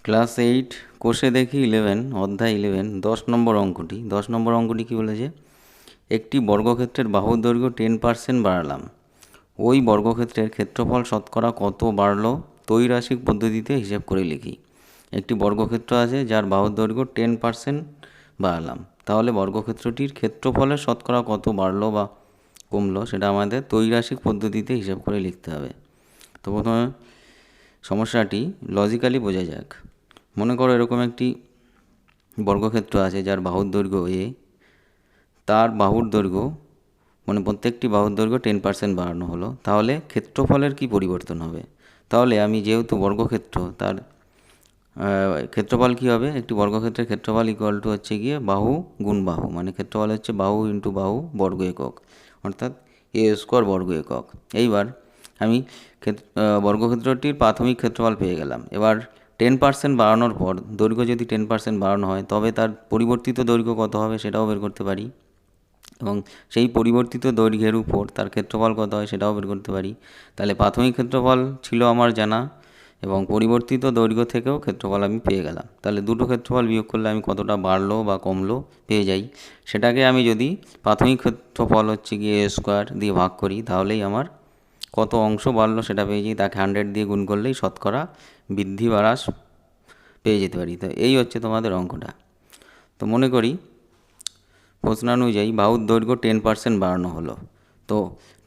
Class 8 কোষে দেখি 11 অধ্যায় 11 10 নম্বর অঙ্কটি 10 নম্বর অঙ্কটি কী বলেছে? একটি বর্গক্ষেত্রের বাহুর দৈর্ঘ্য 10% বাড়ালাম, ওই বর্গক্ষেত্রের ক্ষেত্রফল শতকরা কত বাড়লো ত্রৈরাশিক পদ্ধতিতে হিসেব করে লিখি। একটি বর্গক্ষেত্র আছে যার বাহুর দৈর্ঘ্য 10% বাড়ালাম, তাহলে বর্গক্ষেত্রটির ক্ষেত্রফলের শতকরা কত বাড়লো বা কমলো সেটা আমাদের ত্রৈরাশিক পদ্ধতিতে হিসেব করে লিখতে হবে। তো প্রথমে সমস্যাটি লজিক্যালি বোঝা যাক। মনে করো এরকম একটি বর্গক্ষেত্র আছে যার বাহুর দৈর্ঘ্য এ, তার বাহুর দৈর্ঘ্য মানে প্রত্যেকটি বাহুর দৈর্ঘ্য 10% বাড়ানো হলো, তাহলে ক্ষেত্রফলের কি পরিবর্তন হবে? তাহলে আমি যেহেতু বর্গক্ষেত্র, তার ক্ষেত্রফল কী হবে? একটি বর্গক্ষেত্রের ক্ষেত্রফল ইকুয়াল টু হচ্ছে গিয়ে বাহু গুণ বাহু, মানে ক্ষেত্রফল হচ্ছে বাহু ইন্টু বাহু বর্গ একক, অর্থাৎ এ স্কোয়ার বর্গ একক। এইবার আমি বর্গক্ষেত্রটির প্রাথমিক ক্ষেত্রফল পেয়ে গেলাম। এবার 10% বাড়ানোর পর দৈর্ঘ্য যদি 10% বাড়ানো হয় তবে তার পরিবর্তিত দৈর্ঘ্য কত হবে সেটাও বের করতে পারি, এবং সেই পরিবর্তিত দৈর্ঘ্যের উপর তার ক্ষেত্রফল কত হয় সেটাও বের করতে পারি। তাহলে প্রাথমিক ক্ষেত্রফল ছিল আমার জানা, এবং পরিবর্তিত দৈর্ঘ্য থেকেও ক্ষেত্রফল আমি পেয়ে গেলাম। তাহলে দুটো ক্ষেত্রফল বিয়োগ করলে আমি কতটা বাড়লো বা কমলো পেয়ে যাই। সেটাকে আমি যদি প্রাথমিক ক্ষেত্রফল হচ্ছে গিয়ে এ স্কোয়ার দিয়ে ভাগ করি, তাহলেই আমার কত অংশ বাড়লো সেটা পেয়ে যাই। তাকে 100 দিয়ে গুণ করলেই শতকরা বৃদ্ধি বা হ্রাস পেয়ে যেতে পারি। তো এই হচ্ছে তোমাদের অঙ্কটা। তো মনে করি প্রশ্নানুযায়ী বাহুর দৈর্ঘ্য 10% বাড়ানো হলো। তো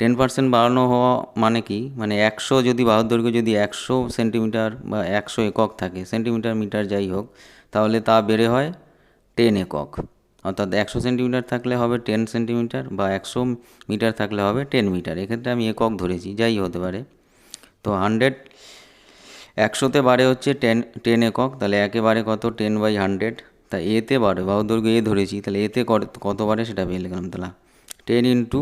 10% বাড়ানো হওয়া মানে কি? মানে 100 যদি বাহুর দৈর্ঘ্য যদি 100 সেন্টিমিটার বা 100 একক থাকে, সেন্টিমিটার মিটার যাই হোক, তাহলে তা বেড়ে হয় 10 একক। অর্থাৎ 100 সেন্টিমিটার থাকলে হবে 10 সেন্টিমিটার, বা 100 মিটার থাকলে হবে 10 মিটার। এক্ষেত্রে আমি একক ধরেছি, যাই হতে পারে। তো 100তে বাড়ে হচ্ছে 10 একক, তাহলে একেবারে কত 10/100। তা এতে বাড়ে, বাহুর দৈর্ঘ্য এ ধরেছি, তাহলে এতে কত বাড়ে সেটা পেয়ে গেলাম। তাহলে 10 ইন্টু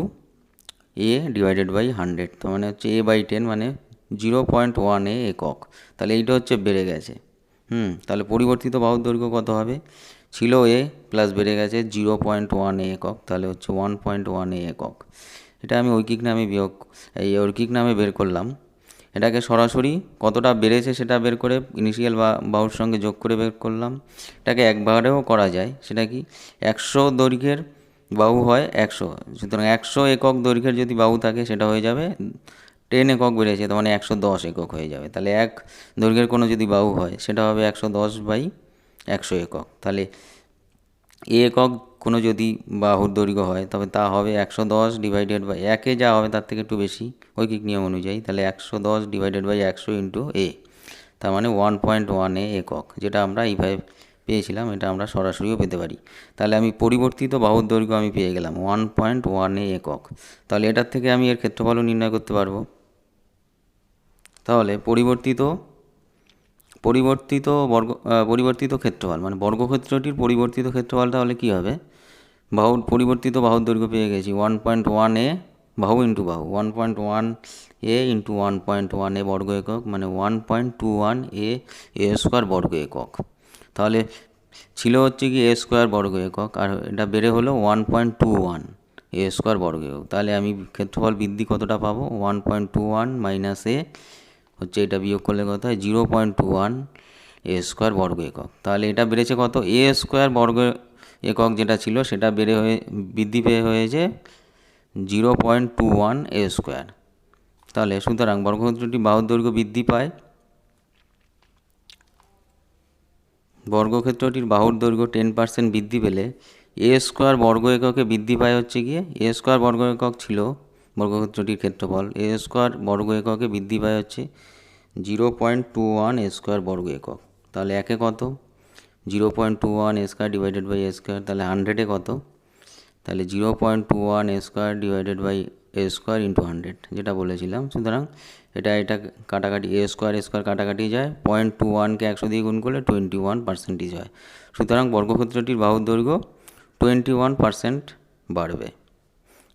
এ ডিভাইডেড বাই 100, তো মানে হচ্ছে a/10 মানে 0.1 এ একক। তাহলে এইটা হচ্ছে বেড়ে গেছে। তাহলে পরিবর্তিত বাহুর দৈর্ঘ্য কত হবে? ছিল এ প্লাস বেড়ে গেছে 0.1 এ একক, তাহলে হচ্ছে 1.1 এ একক। এটা আমি ঐকিক নামে বের করলাম। এটাকে সরাসরি কতটা বেড়েছে সেটা বের করে ইনিশিয়াল বাহুর সঙ্গে যোগ করে বের করলাম। এটাকে একবারেও করা যায়। সেটা কি? 100 দৈর্ঘ্যের বাহু হয় 100, সুতরাং 100 একক দৈর্ঘ্যের যদি বাহু থাকে সেটা হয়ে যাবে 10 একক বেড়েছে, তার মানে 110 একক হয়ে যাবে। তাহলে এক দৈর্ঘ্যের কোনো যদি বাহু হয় সেটা হবে 110/100 একক। তাহলে একক কোনো যদি বাহুর দৈর্ঘ্য হয় তবে তা হবে 110 ডিভাইডেড বাই একে যা হবে তার থেকে একটু বেশি ঐকিক নিয়ম অনুযায়ী। তাহলে 110 ডিভাইডেড বাই 100 ইন্টু এ, তার মানে 1.1 এ একক, যেটা আমরা এইভাবে পেয়েছিলাম। এটা আমরা সরাসরিও পেতে পারি। তাহলে আমি পরিবর্তিত বাহুর দৈর্ঘ্য আমি পেয়ে গেলাম 1.1 এ একক। তাহলে এটার থেকে আমি এর ক্ষেত্রফলও নির্ণয় করতে পারবো। তাহলে পরিবর্তিত ক্ষেত্রফল মানে বর্গক্ষেত্রটির পরিবর্তিত ক্ষেত্রফল তাহলে কী হবে? পরিবর্তিত বাহুর দৈর্ঘ্য পেয়ে গেছি 1.1 এ বাহু ইন্টু বাহু, 1.1 এ ইন্টু 1.1 এ বর্গ একক, মানে 1.21 এ স্কোয়ার বর্গ একক। তাহলে ছিল হচ্ছে কি এ স্কোয়ার বর্গ একক, আর এটা বেড়ে হলো 1.21 এ স্কোয়ার বর্গ একক। তাহলে আমি ক্ষেত্রফল বৃদ্ধি কতটা পাবো? 1.21 মাইনাস এ হচ্ছে, এটা বিয়োগ করলে কত হয়? 0.21 এ স্কোয়ার বর্গ একক। তাহলে এটা বেড়েছে কত? এ স্কোয়ার বর্গ একক যেটা ছিল সেটা বৃদ্ধি পেয়ে হয়েছে 0.21 এ স্কোয়ার। তাহলে সুতরাং বর্গক্ষেত্রটি বাহুর দৈর্ঘ্য বৃদ্ধি পায়। বর্গক্ষেত্রটির বাহুর দৈর্ঘ্য 10% বৃদ্ধি পেলে এ স্কোয়ার বর্গ এককে বৃদ্ধি পায় হচ্ছে গিয়ে, এ স্কোয়ার বর্গ একক ছিল বর্গক্ষেত্রটির ক্ষেত্রফল, এ স্কোয়ার বর্গ এককে বৃদ্ধি পায় হচ্ছে 0.21 এ স্কোয়ার বর্গ একক। তাহলে একে কত? 0.21 A square divided by A square. তাহলে 100-এ কত? তাহলে 0.21 A square divided by A square into 100, যেটা বলেছিলাম। সুতরাং এটা কাটাকাটি, এ স্কোয়ার কাটাকাটি যায়, 0.21কে 100 দিয়ে গুণ করলে 21% হয়। সুতরাং বর্গক্ষেত্রটির বাহুর দৈর্ঘ্য 21% বাড়বে।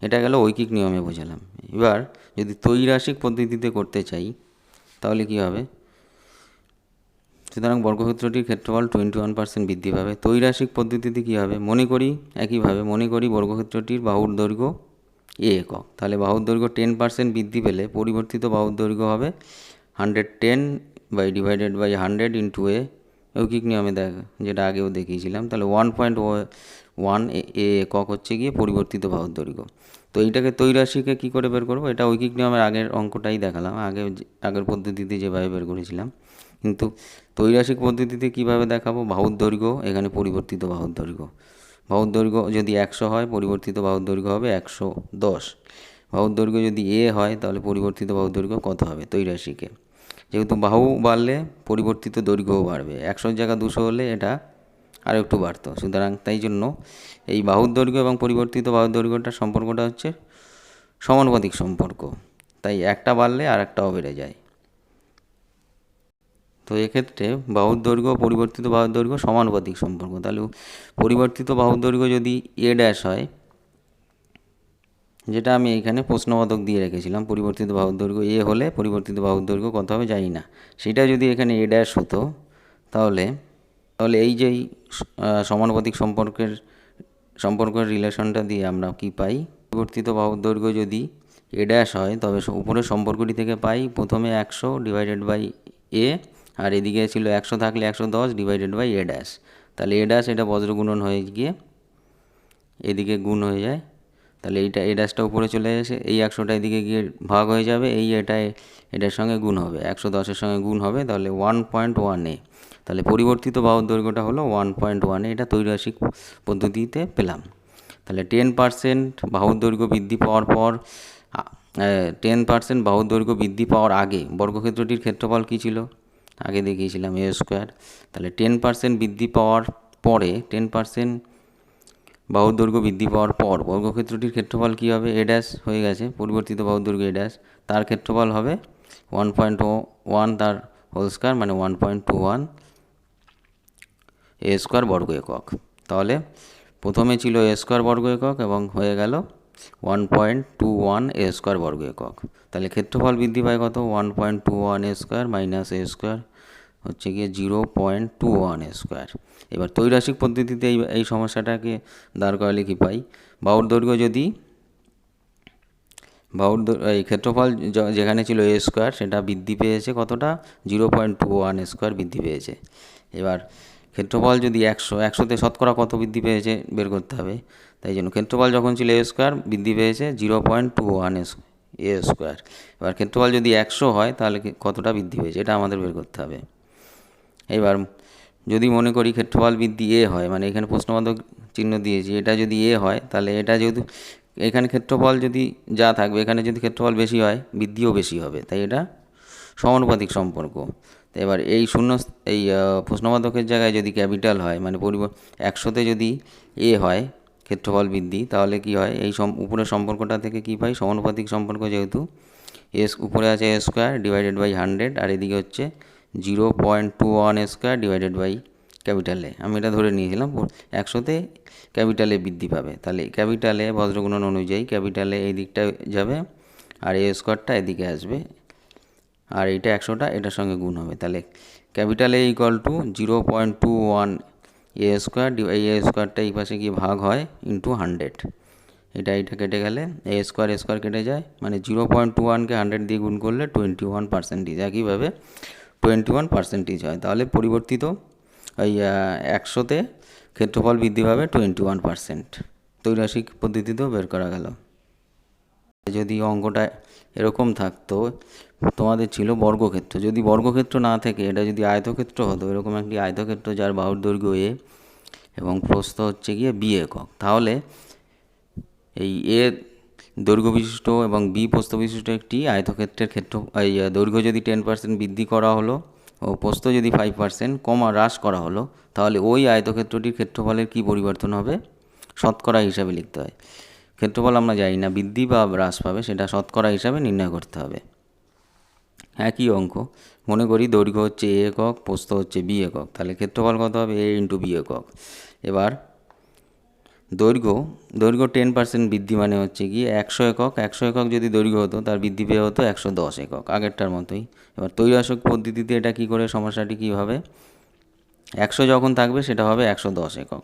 এটা গেল ঐকিক নিয়মে বোঝালাম। এবার যদি ত্রৈরাশিক পদ্ধতিতে করতে চাই তাহলে কি হবে? সুতরাং বর্গক্ষেত্রটির ক্ষেত্রফল 21% বৃদ্ধি পাবে। ত্রৈরাশিক পদ্ধতিতে কী হবে? একইভাবে মনে করি বর্গক্ষেত্রটির বাহুর দৈর্ঘ্য এ একক। তাহলে বাহুর দৈর্ঘ্য 10% বৃদ্ধি পেলে পরিবর্তিত বাহুর দৈর্ঘ্য হবে 110 ডিভাইডেড বাই 100 ইন্টু এ যৌগিক নিয়মে যেটা আগেও দেখিয়েছিলাম। তাহলে 1.1 এ একক হচ্ছে গিয়ে পরিবর্তিত বাহুর দৈর্ঘ্য। তো এইটাকে ত্রৈরাশিকে কী করে বের করবো? এটা ঐকিক নিয়মের আগের অঙ্কটাই দেখালাম, আগের পদ্ধতিতে যেভাবে বের করেছিলাম। কিন্তু ত্রৈরাশিক পদ্ধতিতে কীভাবে দেখাবো? বাহুর দৈর্ঘ্য, এখানে পরিবর্তিত বাহুর দৈর্ঘ্য। বাহুর দৈর্ঘ্য যদি 100 হয়, পরিবর্তিত বাহুর দৈর্ঘ্য হবে 110। বাহুর দৈর্ঘ্য যদি এ হয়, তাহলে পরিবর্তিত বাহুর দৈর্ঘ্য কত হবে ত্রৈরাশিকে? যেহেতু বাহু বাড়লে পরিবর্তিত দৈর্ঘ্যও বাড়বে, 100 জায়গা 200 হলে এটা আরও একটু বাড়তো। সুতরাং তাই জন্য এই বাহুর দৈর্ঘ্য এবং পরিবর্তিত বাহুর দৈর্ঘ্যটার সম্পর্কটা হচ্ছে সমানুপাতিক সম্পর্ক। তাই একটা বাড়লে আর একটাও বেড়ে যায়। তো এক্ষেত্রে বাহুর দৈর্ঘ্য পরিবর্তিত বাহুর দৈর্ঘ্য সমানুপাতিক সম্পর্ক। তাহলে পরিবর্তিত বাহুর দৈর্ঘ্য যদি এ ড্যাশ হয়, যেটা আমি এখানে প্রশ্নবোধক দিয়ে রেখেছিলাম, পরিবর্তিত বাহুর দৈর্ঘ্য এ হলে পরিবর্তিত বাহুর দৈর্ঘ্য কত হবে জানি না, সেটা যদি এখানে এ ড্যাশ হতো, তাহলে এই যেই সমানুপাতিক সম্পর্কের রিলেশনটা দিয়ে আমরা কি পাই? পরিবর্তিত বাহুর দৈর্ঘ্য যদি এ ড্যাশ হয়, তবে উপরের সম্পর্কটি থেকে পাই প্রথমে 100 ডিভাইডেড বাই এ, আর এদিকে ছিল 100 থাকলে 110 ডিভাইডেড বাই এ ড্যাশ। তাহলে এ ড্যাশ এটা বজ্রগুণন হয়ে গিয়ে এদিকে গুণ হয়ে যায়। তাহলে এইটা এ ড্যাশটা উপরে চলে এসে এই 100টা এদিকে গিয়ে ভাগ হয়ে যাবে, এটার সঙ্গে গুণ হবে, 110-এর সঙ্গে গুণ হবে, তাহলে 1.1 এ। তাহলে পরিবর্তিত বাহুর দৈর্ঘ্যটা হলো 1.1 এ। এটা ত্রৈরাশিক পদ্ধতিতে পেলাম। তাহলে 10% বাহুর দৈর্ঘ্য বৃদ্ধি পাওয়ার পর 10% বাহুর দৈর্ঘ্য বৃদ্ধি পাওয়ার আগে বর্গক্ষেত্রটির ক্ষেত্রফল কী ছিল? আগে দেখিয়েছিলাম এ স্কোয়ার। তাহলে 10% বৃদ্ধি পাওয়ার পরে 10% বাহুর দৈর্ঘ্য বৃদ্ধি পাওয়ার পর বর্গক্ষেত্রটির ক্ষেত্রফল কী হবে? এ ড্যাশ হয়ে গেছে, পরিবর্তিত বাহুর দৈর্ঘ্য এ ড্যাশ, তার ক্ষেত্রফল হবে 1.1 তার হোল স্কোয়ার, মানে 1.21 এ স্কোয়ার বর্গ একক। তাহলে প্রথমে ছিল এ স্কোয়ার বর্গ একক এবং হয়ে গেল 1.21 এ স্কোয়ার বর্গ একক। তাহলে ক্ষেত্রফল বৃদ্ধি পায় কত? 1.21 এ স্কোয়ার মাইনাস এ স্কোয়ার হচ্ছে গিয়ে 0.21 এ স্কোয়ার। এবার ত্রৈরাশিক পদ্ধতিতে এই সমস্যাটাকে দাঁড় করালে কি পাই? বাহুর দৈর্ঘ্য যদি এই ক্ষেত্রফল যেখানে ছিল এ স্কোয়ার, সেটা বৃদ্ধি পেয়েছে কতটা? 0.21 এ স্কোয়ার বৃদ্ধি পেয়েছে। এবার ক্ষেত্রফল যদি 100তে শতকরা কত বৃদ্ধি পেয়েছে বের করতে হবে। তাই জন্য ক্ষেত্রফল যখন ছিল এ স্কোয়ার, বৃদ্ধি পেয়েছে 0.21 এ স্কোয়ার। এবার ক্ষেত্রফল যদি 100 হয়, তাহলে কতটা বৃদ্ধি পেয়েছে এটা আমাদের বের করতে হবে। এবার যদি মনে করি ক্ষেত্রফল বৃদ্ধি এ হয়, মানে এখানে প্রশ্নবোধক চিহ্ন দিয়েছি, এটা যদি এ হয়, তাহলে এটা যেহেতু এখানে ক্ষেত্রফল যদি যা থাকবে, এখানে যদি ক্ষেত্রফল বেশি হয়, বৃদ্ধিও বেশি হবে, তাই এটা সমানুপাতিক সম্পর্ক। তো এবার এই প্রশ্নবোধকের জায়গায় যদি ক্যাপিটাল হয়, মানে 100তে যদি এ হয় ক্ষেত্রফল বৃদ্ধি, তাহলে কি হয়? এই উপরের সম্পর্কটা থেকে কি পাই? সমানুপাতিক সম্পর্ক, যেহেতু উপরে আছে এ স্কোয়ার ডিভাইডেড বাই 100, আর এদিকে হচ্ছে 0.21 A square divided by capital A. আমি এটা ধরে নিয়েছিলাম 100তে ক্যাপিটাল এ বৃদ্ধি পাবে, তাহলে ক্যাপিটাল এ বজ্রগুণন অনুযায়ী ক্যাপিটাল এ এই দিকটা যাবে, আর এ স্কোয়ারটা এদিকে আসবে, আর এইটা 100টা এটার সঙ্গে গুণ হবে। তাহলে capital A equal to 0.21 A square, এই এ স্কোয়ারটা এই পাশে গিয়ে ভাগ হয় ইন্টু 100। এটা কেটে গেলে এ স্কোয়ার কেটে যায়, মানে 0.21কে 100 দিয়ে গুণ করলে 21%। একইভাবে 21% হয়। তাহলে পরিবর্তিত এই 100তে ক্ষেত্রফল বৃদ্ধি পাবে 21%। ত্রৈরাশিক পদ্ধতিতেও বের করা গেল। যদি অঙ্কটা এরকম থাকতো, তোমাদের ছিল বর্গক্ষেত্র, যদি বর্গক্ষেত্র না থেকে এটা যদি আয়তক্ষেত্র হতো, এরকম একটি আয়তক্ষেত্র যার বাহুর দৈর্ঘ্য এ এবং প্রস্থ হচ্ছে গিয়ে বি একক, তাহলে এই এ দৈর্ঘ্য বিশিষ্ট এবং বি প্রস্থ বিশিষ্ট একটি আয়তক্ষেত্রের এই দৈর্ঘ্য যদি 10% বৃদ্ধি করা হলো ও প্রস্থ যদি 5% হ্রাস করা হলো, তাহলে ওই আয়তক্ষেত্রটির ক্ষেত্রফলের কী পরিবর্তন হবে? শতকরা হিসাবে লিখতে হয়। ক্ষেত্রফল আমরা জানি না বৃদ্ধি বা হ্রাস পাবে, সেটা শতকরা হিসাবে নির্ণয় করতে হবে। একই অঙ্ক, মনে করি দৈর্ঘ্য হচ্ছে এ একক, প্রস্থ হচ্ছে বি একক, তাহলে ক্ষেত্রফল কত হবে? এ ইন্টু বি একক। এবার দৈর্ঘ্য 10% বৃদ্ধি মানে হচ্ছে গিয়ে 100 একক। 100 একক যদি দৈর্ঘ্য হতো, তার বৃদ্ধি পেয়ে হতো 110 একক, আগেরটার মতোই। এবার ত্রৈরাশিক পদ্ধতিতে এটা কী করে, সমস্যাটি কী হবে? 100 যখন থাকবে সেটা হবে 110 একক,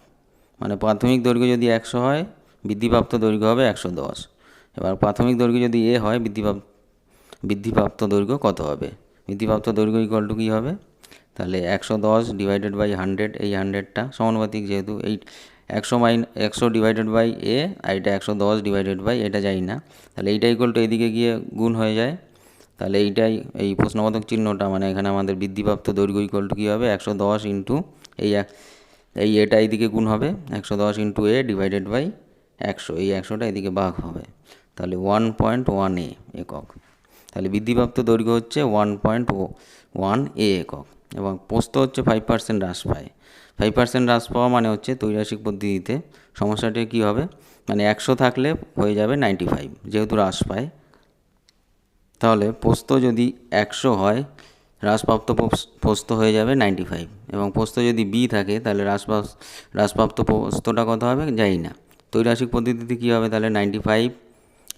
মানে প্রাথমিক দৈর্ঘ্য যদি 100 হয়, বৃদ্ধিপ্রাপ্ত দৈর্ঘ্য হবে 110। এবার প্রাথমিক দৈর্ঘ্য যদি এ হয়, বৃদ্ধিপ্রাপ্ত দৈর্ঘ্য কত হবে? বৃদ্ধিপ্রাপ্ত দৈর্ঘ্য ইকুয়াল টু কী হবে? তাহলে 110 ডিভাইডেড বাই 100, এই 100টা সমানুপাতিক, যেহেতু এই 100 ডিভাইডেড বাই এ, আর এটা 110 ডিভাইডেড বাই এটা যাই না, তাহলে এইটা ইকুয়াল টু এইদিকে গিয়ে গুণ হয়ে যায়। তাহলে এইটাই এই প্রশ্নবোধক চিহ্নটা, মানে এখানে আমাদের বৃদ্ধিপ্রাপ্ত দৈর্ঘ্য ইকুয়াল টু কী হবে, 110 ইন্টু এই এটা এইদিকে গুণ হবে, 110 ইন্টু এ ডিভাইডেড বাই 100, এই 100টা এদিকে ভাগ হবে, তাহলে 1.1 এ একক। তাহলে বৃদ্ধিপ্রাপ্ত দৈর্ঘ্য হচ্ছে 1.1 এ একক, এবং প্রস্থ হচ্ছে 5% হ্রাস পায়। 5% হ্রাস পাওয়া মানে হচ্ছে ত্রৈরাশিক পদ্ধতিতে সমস্যাটি কী হবে, মানে 100 থাকলে হয়ে যাবে 95, যেহেতু হ্রাস পায়। তাহলে প্রস্থ যদি 100 হয়, হ্রাসপ্রাপ্ত প্রস্থ হয়ে যাবে 95, এবং প্রস্থ যদি বি থাকে তাহলে হ্রাসপ্রাপ্ত প্রস্থটা কত হবে জানি না। ত্রৈরাশিক পদ্ধতিতে কী হবে, তাহলে 95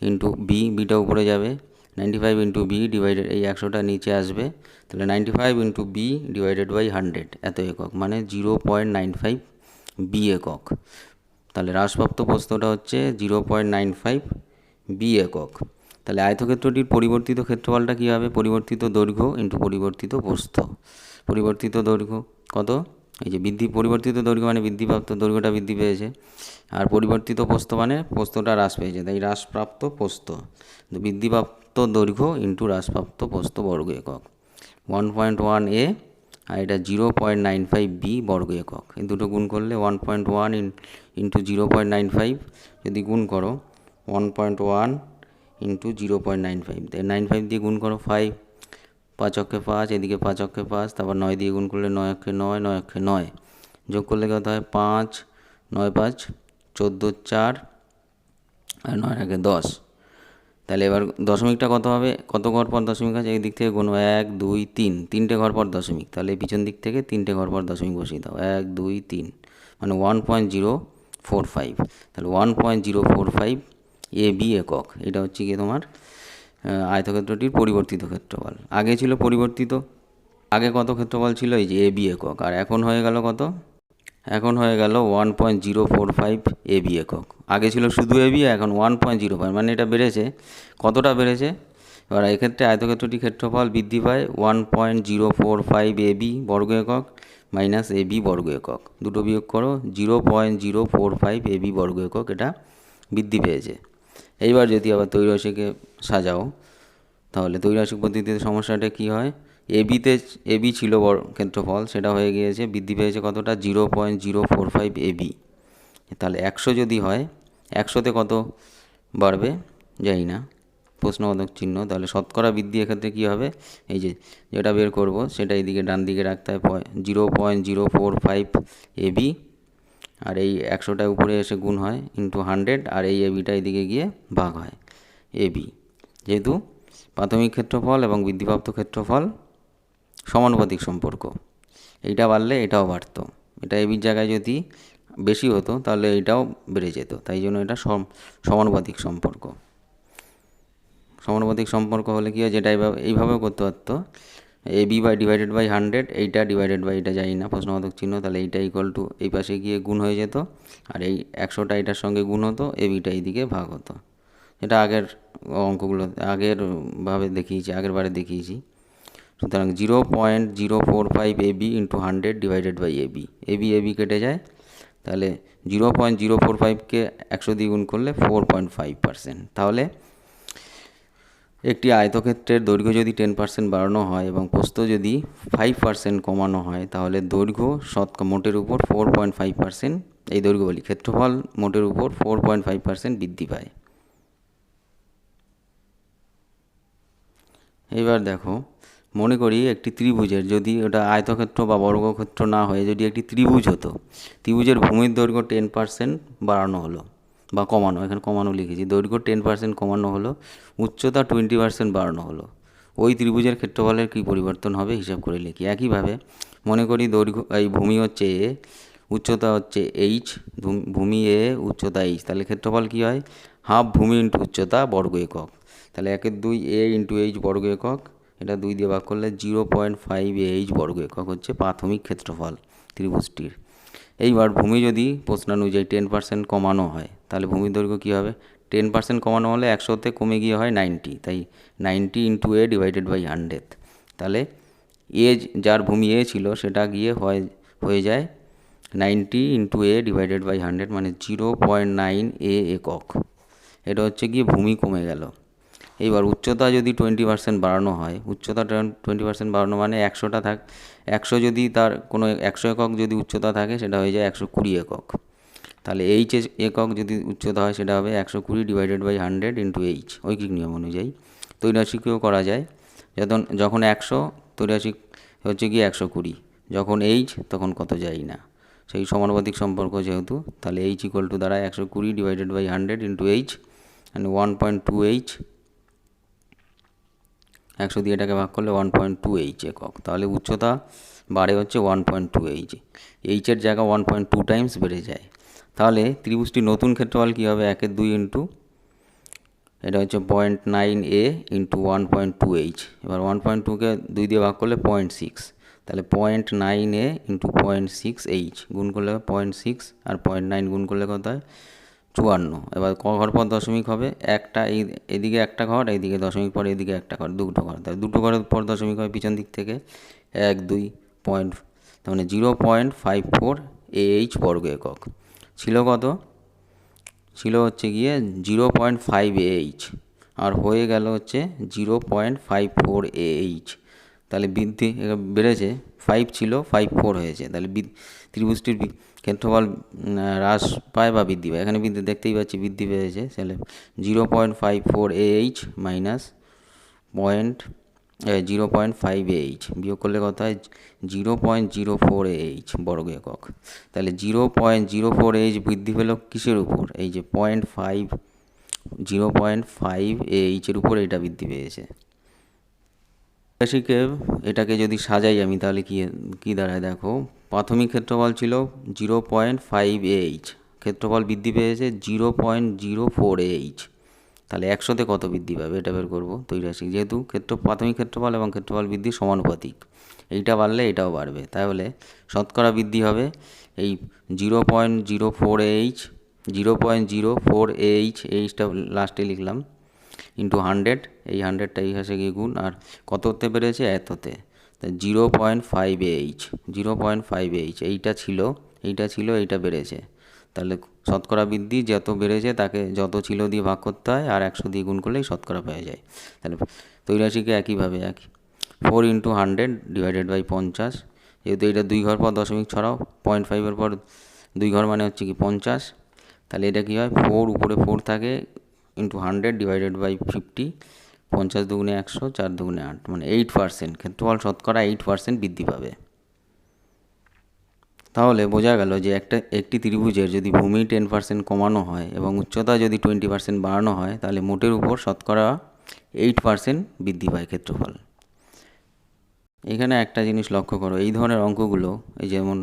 ইন্টু বি, বিটা উপরে যাবে, 95 ইন্টু বি ডিভাইডেড এই 100টা নিচে আসবে, তাহলে 95 ইন্টু বি ডিভাইডেড বাই 100 এত একক, মানে 0.95 বি একক। তাহলে হ্রাসপ্রাপ্ত প্রস্থটা হচ্ছে 0.95 বি একক। তাহলে আয়তক্ষেত্রটির পরিবর্তিত ক্ষেত্রফলটা কী হবে, পরিবর্তিত দৈর্ঘ্য ইন্টু পরিবর্তিত প্রস্থ। পরিবর্তিত দৈর্ঘ্য কত, এই যে পরিবর্তিত দৈর্ঘ্য মানে বৃদ্ধিপ্রাপ্ত দৈর্ঘ্যটা বৃদ্ধি পেয়েছে, আর পরিবর্তিত প্রস্থ মানে প্রস্থটা হ্রাস পেয়েছে, তাই হ্রাসপ্রাপ্ত প্রস্থ। বৃদ্ধিপ্রাপ্ত দৈর্ঘ্য ইন্টু হ্রাসপ্রাপ্ত প্রস্থ বর্গ একক, 1.1 এ, আর এটা 0.95 বি বর্গ একক। এই দুটো গুণ করলে 1.1 ইন্টু 0.95 যদি গুণ করো, 1.1 ইন্টু 0.95, 95 দিয়ে গুণ করো 5, 5 অক্ষে 5, এদিকে 5 অক্ষে 5, তারপর 9 দিয়ে গুণ করলে 9 অক্ষে 9, 9 অক্ষে 9, যোগ করলে কত হয় 5, 9 5 14 4, আর 9 একে 10। তাহলে এবার দশমিকটা কত হবে, কত ঘর পর দশমিক আছে, এই দিক থেকে গুণ 1 2 3, 3টে ঘর পর দশমিক, তাহলে পিছন দিক থেকে 3টে ঘর পর দশমিক বসিয়ে দাও, 1 2 3, মানে 1.045। তাহলে 1.045 এ বি একক, এটা হচ্ছে গিয়ে তোমার আয়তক্ষেত্রটির পরিবর্তিত ক্ষেত্রফল। আগে ছিল পরিবর্তিত, আগে কত ক্ষেত্রফল ছিল, এই যে এ বি একক, আর এখন হয়ে গেল কত, এখন হয়ে গেল 1.045 এ বি একক। আগে ছিল শুধু এ বি, এখন 1.05, মানে এটা বেড়েছে, কতটা বেড়েছে। এবার এক্ষেত্রে আয়তক্ষেত্রটির ক্ষেত্রফল বৃদ্ধি পায় 1.045 এ বি বর্গ একক মাইনাস এ বি বর্গ একক, দুটো বিয়োগ করো, 0.045 এ বি বর্গ একক, এটা বৃদ্ধি পেয়েছে। এইবার যদি আবার ত্রৈরাশিকে সাজাও, তাহলে ত্রৈরাশিক পদ্ধতিতে সমস্যাটা কী হয়, এ বি ছিল বড় ক্ষেত্রফল, সেটা হয়ে গিয়েছে, বৃদ্ধি পেয়েছে কতটা, 0.045 এ বি। তাহলে 100 যদি হয়, 100তে কত বাড়বে জানি না, প্রশ্নবোধক চিহ্ন। তাহলে শতকরা বৃদ্ধি এক্ষেত্রে কী হবে, এই যে যেটা বের করব সেটা এইদিকে ডান দিকে রাখতে হয়, 0.045 এ বি, আর এই 100টা উপরে এসে গুণ হয় ইন্টু 100, আর এই এবিটা এদিকে গিয়ে ভাগ হয় এ বি, যেহেতু প্রাথমিক ক্ষেত্রফল এবং বৃদ্ধিপ্রাপ্ত ক্ষেত্রফল সমানুপাতিক সম্পর্ক, এইটা বাড়লে এটাও বাড়তো, এটা এবির জায়গায় যদি বেশি হতো তাহলে এটাও বেড়ে যেত, তাই জন্য এটা সমানুপাতিক সম্পর্ক। সমানুপাতিক সম্পর্ক হলে কী হয়, যেটা এইভাবেও করতে পারতো, A B by divided by 100, এইটা ডিভাইডেড বাই এটা যাই না, প্রশ্নবোধক চিহ্ন, তাহলে এইটা ইকুয়াল টু এই পাশে গিয়ে গুণ হয়ে যেত, আর এই 100টা এটার সঙ্গে গুণ হতো, এ বিটা এইদিকে ভাগ হতো। এটা আগের অঙ্কগুলো আগেরভাবে দেখিয়েছি, আগের বারে দেখিয়েছি। সুতরাং 0.045 A B into 100 divided by A B কেটে যায়, তাহলে 0.045কে 100 দিয়ে গুণ করলে 4.5%। তাহলে একটি আয়তক্ষেত্রের দৈর্ঘ্য যদি 10% বাড়ানো হয় এবং প্রস্থ যদি 5% কমানো হয়, তাহলে দৈর্ঘ্য মোটের উপর 4.5%, এই দৈর্ঘ্য বলি ক্ষেত্রফল মোটের উপর 4.5% বৃদ্ধি পায়। এবার দেখো, মনে করি একটি ত্রিভুজের, যদি ওটা আয়তক্ষেত্র বা বর্গক্ষেত্র না হয়ে যদি একটি ত্রিভুজ হতো, ত্রিভুজের ভূমির দৈর্ঘ্য 10% বাড়ানো হলো বা কমানো, এখানে কমানো লিখেছি, দৈর্ঘ্য 10% কমানো হলো, উচ্চতা 20% বাড়ানো হলো, ওই ত্রিভুজের ক্ষেত্রফলের কী পরিবর্তন হবে হিসাব করে লিখি। একইভাবে মনে করি দৈর্ঘ্য, এই ভূমি হচ্ছে এ, উচ্চতা হচ্ছে এইচ, ভূমি এ, উচ্চতা এইচ, তাহলে ক্ষেত্রফল কী হয়, হাফ ভূমি ইন্টু উচ্চতা বর্গ একক, তাহলে 1/2 এ ইন্টু এইচ বর্গ একক, এটা 2 দিয়ে ভাগ করলে 0.5 এইচ বর্গ একক হচ্ছে প্রাথমিক ক্ষেত্রফল ত্রিভুজটির। এইবার ভূমি যদি প্রশ্নানুযায়ী 10% কমানো হয়, তাহলে ভূমির দৈর্ঘ্য কী হবে, 10% কমানো হলে 100তে কমে গিয়ে হয় 90, তাই 90 ইন্টু এ ডিভাইডেড বাই 100, তাহলে যার ভূমি এ ছিল সেটা গিয়ে হয়ে যায় 90 ইন্টু এ ডিভাইডেড বাই 100, মানে 0.9 একক। এটা হচ্ছে গিয়ে ভূমি কমে গেল। এইবার উচ্চতা যদি 20% বাড়ানো হয়, উচ্চতা 20% বাড়ানো মানে 100 যদি তার কোনো 100 একক যদি উচ্চতা থাকে সেটা হয়ে যায় 120 একক। তাহলে এইচ একক যদি উচ্চতা হয় সেটা হবে 120 ডিভাইডেড বাই 100 ইন্টু এইচ, ঐকিক নিয়ম অনুযায়ী। তৈরাসিকেও করা যায়, যখন 100 তৈরাসিক হচ্ছে গিয়ে 120, যখন এইচ তখন কত যাই না, সেই সমানুপাতিক সম্পর্ক যেহেতু, তাহলে এইচ ইকুয়াল টু দাঁড়ায় 120 ডিভাইডেড বাই 100 ইন্টু এইচ, মানে 1.2 এইচ। 100 দিয়ে এটাকে ভাগ করলে 1.2 এইচ একক। তাহলে উচ্চতা বাড়ে হচ্ছে 1.2 এইচ, এইচের জায়গা 1.2 টাইমস বেড়ে যায়। তাহলে ত্রিভুজটির নতুন ক্ষেত্রফল কী হবে? 1/2 ইন্টু এটা হচ্ছে 0.9 এ ইন্টু 1.2 এইচ। এবার 1.2কে 2 দিয়ে ভাগ করলে 0.6, তাহলে 0.9 এ ইন্টু 0.6 এইচ গুণ করলে 0.6 আর 0.9 গুণ করলে কত হয়? 54। এবার ক ঘর পর দশমিক হবে? একটা এদিকে একটা ঘর, এইদিকে দশমিক পর এদিকে একটা ঘর, দুটো ঘর। তাহলে দুটো ঘরের পর দশমিক হয় পিছন দিক থেকে 1, 2 পয়েন্ট, তার মানে 0.54 AH বর্গ একক। ছিল কত? ছিল হচ্ছে গিয়ে 0.5 AH, আর হয়ে গেল হচ্ছে 0.54 AH। তাহলে বৃদ্ধি বেড়েছে, 5 ছিল 5.4 হয়েছে। তাহলে ত্রিভুজটির ক্ষেত্রফল হ্রাস পায় বা বৃদ্ধি পায়? এখানে বৃদ্ধি দেখতেই পাচ্ছি, বৃদ্ধি পেয়েছে। তাহলে 0.54 AH মাইনাস 0.5 AH বিয়োগ করলে কত হয়? 0.04 AH বর্গ একক। তাহলে 0.04 AH বৃদ্ধি পেল কিসের উপর? এই যে 0.5 AH এর উপর এটা বৃদ্ধি পেয়েছে। এটাকে যদি সাজাই আমি তাহলে কি দাঁড়ায় দেখো, প্রাথমিক ক্ষেত্রফল ছিল 0.5 AH, ক্ষেত্রফল বৃদ্ধি পেয়েছে 0.04 AH। তাহলে 100তে কত বৃদ্ধি পাবে এটা বের করবো তৈরাসিক, যেহেতু প্রাথমিক ক্ষেত্রফল এবং ক্ষেত্রফল বৃদ্ধি সমানুপাতিক, এইটা বাড়লে এটাও বাড়বে। তাহলে শতকরা বৃদ্ধি হবে এই 0.04 AH, 0.04 AH, এইচটা লাস্টে লিখলাম, ইন্টু 100, এই 100টা এই হাসে গিয়ে গুণ, আর কততে বেড়েছে? এততে। তাই 0.5 AH, 0.5 AH এইটা ছিল, এইটা বেড়েছে। তাহলে শতকরা বৃদ্ধি যত বেড়েছে তাকে যত ছিল দিয়ে ভাগ করতে হয়, আর 100 দিয়ে গুণ করলেই শতকরা পেয়ে যায়। তাহলে তৈরাসিকে একইভাবে 4 ইন্টু 100 ডিভাইডেড বাই 50, যেহেতু এটা 2 ঘর পর দশমিক ছড়াও, 0.5-এর পর 2 ঘর মানে হচ্ছে কি 50। তাহলে এটা কী হয়? 4 উপরে 4 থাকে ইন্টু 100 ডিভাইডেড বাই 50, 50 দুগুণে 100, 4 দুগুণে 8, মানে 8%। ক্ষেত্রফল শতকরা 8% বৃদ্ধি পাবে। তাহলে বোঝা গেল যে একটি ত্রিভুজের যদি ভূমি 10% কমানো হয় এবং উচ্চতা যদি 20% বাড়ানো হয়, তাহলে মোটের উপর শতকরা 8% বৃদ্ধি পায় ক্ষেত্রফল। এখানে একটা জিনিস লক্ষ্য করো, এই ধরনের অঙ্কগুলো, এই যেমন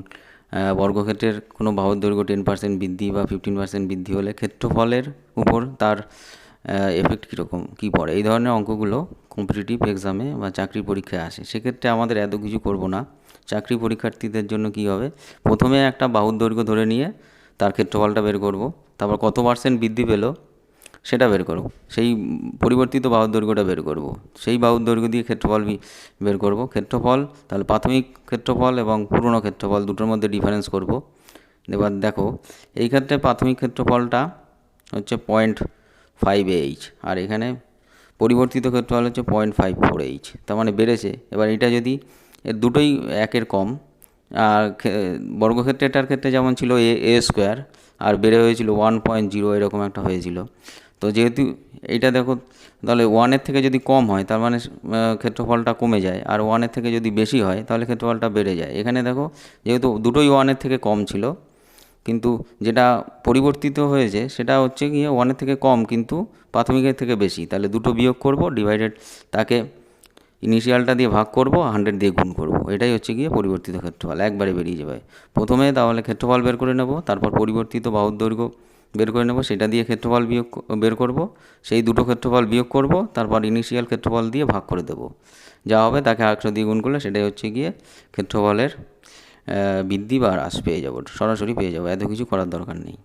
বর্গক্ষেত্রের কোনো বাহুর দৈর্ঘ্য 10% বৃদ্ধি বা 15% বৃদ্ধি হলে ক্ষেত্রফলের উপর তার এফেক্ট কীরকম কী পড়ে, এই ধরনের অঙ্কগুলো কম্পিটিটিভ এক্সামে বা চাকরি পরীক্ষায় আসে। সেক্ষেত্রে আমাদের এত কিছু করব না। চাকরি পরীক্ষার্থীদের জন্য কি হবে, প্রথমে একটা বাহুর দৈর্ঘ্য ধরে নিয়ে তার ক্ষেত্রফলটা বের করব, তারপর কত পার্সেন্ট বৃদ্ধি পেল সেটা বের করব, সেই পরিবর্তিত বাহুর দৈর্ঘ্যটা বের করব, সেই বাহুর দৈর্ঘ্য দিয়ে ক্ষেত্রফল বের করব। ক্ষেত্রফল তাহলে প্রাথমিক ক্ষেত্রফল এবং পুরনো ক্ষেত্রফল দুটোর মধ্যে ডিফারেন্স করব। এবার দেখো এই ক্ষেত্রে প্রাথমিক ক্ষেত্রফলটা হচ্ছে 0.5 AH, আর এখানে পরিবর্তিত ক্ষেত্রফল হচ্ছে 0.54 AH, তার মানে বেড়েছে। এবার এটা যদি এর দুটোই 1-এর কম, আর বর্গক্ষেত্রেটার ক্ষেত্রে যেমন ছিল a স্কোয়ার, আর বেড়ে হয়েছিল 1.0, এরকম একটা হয়েছিল। তো যেহেতু এইটা দেখো, তাহলে 1-এর থেকে যদি কম হয় তার মানে ক্ষেত্রফলটা কমে যায়, আর 1-এর থেকে যদি বেশি হয় তাহলে ক্ষেত্রফলটা বেড়ে যায়। এখানে দেখো যেহেতু দুটোই 1-এর থেকে কম ছিল, কিন্তু যেটা পরিবর্তিত হয়েছে সেটা হচ্ছে গিয়ে 1-এর থেকে কম কিন্তু প্রাথমিকের থেকে বেশি, তাহলে দুটো বিয়োগ করব, ডিভাইডেড তাকে ইনিশিয়ালটা দিয়ে ভাগ করব, 100 দিয়ে গুণ করব, এটাই হচ্ছে গিয়ে পরিবর্তিত ক্ষেত্রফল, একবারে বেরিয়ে যাবে। প্রথমে তাহলে ক্ষেত্রফল বের করে নেব, তারপর পরিবর্তিত বাহুর দৈর্ঘ্য বের করে নেব, সেটা দিয়ে ক্ষেত্রফল বের করব, সেই দুটো ক্ষেত্রফল বিয়োগ করব, তারপর ইনিশিয়াল ক্ষেত্রফল দিয়ে ভাগ করে দেব, যা হবে তাকে 100 দিয়ে গুণ করলে সেটাই হচ্ছে গিয়ে ক্ষেত্রফলের বৃদ্ধি বা হ্রাস পেয়ে যাব, সরাসরি পেয়ে যাব, এত কিছু করার দরকার নেই।